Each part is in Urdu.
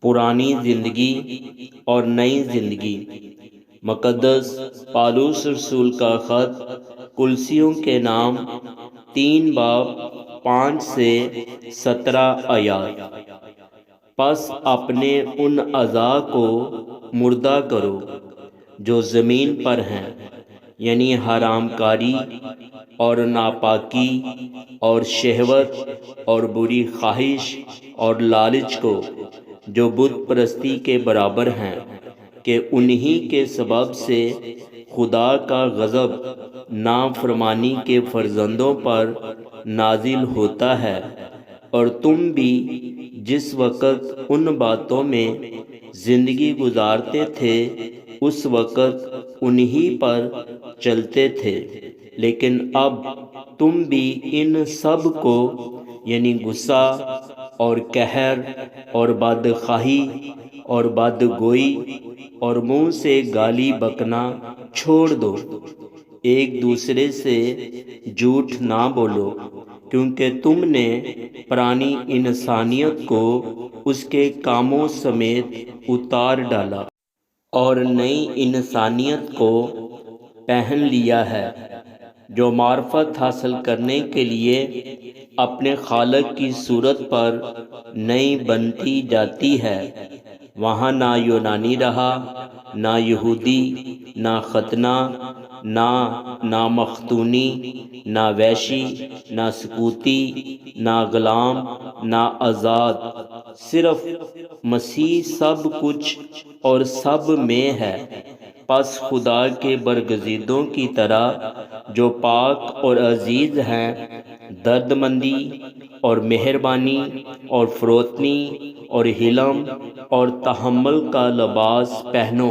پرانی زندگی اور نئی زندگی۔ مقدس پالوس رسول کا خط کلسیوں کے نام 3 باب 5 سے 17 آیات۔ پس اپنے ان اعضاء کو مردہ کرو جو زمین پر ہیں، یعنی حرام کاری اور ناپاکی اور شہوت اور بری خواہش اور لالچ کو، جو بت پرستی کے برابر ہیں، کہ انہی کے سبب سے خدا کا غضب نافرمانی کے فرزندوں پر نازل ہوتا ہے۔ اور تم بھی جس وقت ان باتوں میں زندگی گزارتے تھے اس وقت انہی پر چلتے تھے، لیکن اب تم بھی ان سب کو، یعنی غصہ اور قہر اور بدخواہی اور بدگوئی اور منہ سے گالی بکنا چھوڑ دو۔ ایک دوسرے سے جھوٹ نہ بولو، کیونکہ تم نے پرانی انسانیت کو اس کے کاموں سمیت اتار ڈالا اور نئی انسانیت کو پہن لیا ہے، جو معرفت حاصل کرنے کے لیے اپنے خالق کی صورت پر نئی بنتی جاتی ہے۔ وہاں نہ یونانی رہا، نہ یہودی، نہ ختنہ، نہ نامختونی، نہ ویشی، نہ سکوتی، نہ غلام، نہ آزاد، صرف مسیح سب کچھ اور سب میں ہے۔ پس خدا کے برگزیدوں کی طرح جو پاک اور عزیز ہیں، دردمندی اور مہربانی اور فروتنی اور حلم اور تحمل کا لباس پہنو۔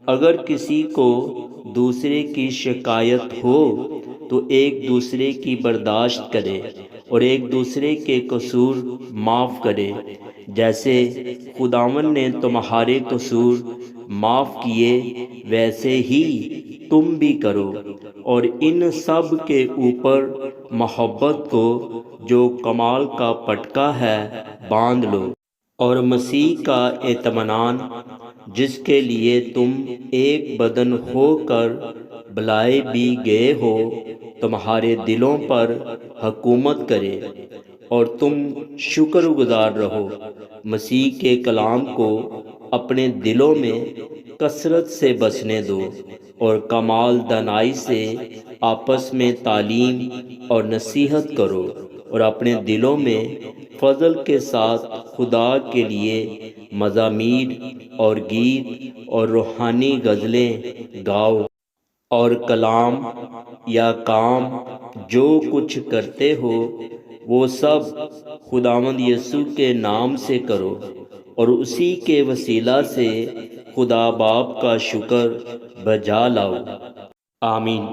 اگر کسی کو دوسرے کی شکایت ہو تو ایک دوسرے کی برداشت کرے اور ایک دوسرے کے قصور معاف کرے، جیسے خداوند نے تمہارے قصور معاف کیے ویسے ہی تم بھی کرو۔ اور ان سب کے اوپر محبت کو، جو کمال کا پٹکا ہے، باندھ لو۔ اور مسیح کا اطمینان، جس کے لیے تم ایک بدن ہو کر بلائے بھی گئے ہو، تمہارے دلوں پر حکومت کرے، اور تم شکر گزار رہو۔ مسیح کے کلام کو اپنے دلوں میں کثرت سے بسنے دو، اور کمال دانائی سے آپس میں تعلیم اور نصیحت کرو، اور اپنے دلوں میں فضل کے ساتھ خدا کے لیے مزامیر اور گیت اور روحانی غزلیں گاؤ۔ اور کلام یا کام جو کچھ کرتے ہو وہ سب خداوند یسوع کے نام سے کرو، اور اسی کے وسیلہ سے خدا باپ کا شکر بجا لاؤ۔ آمین۔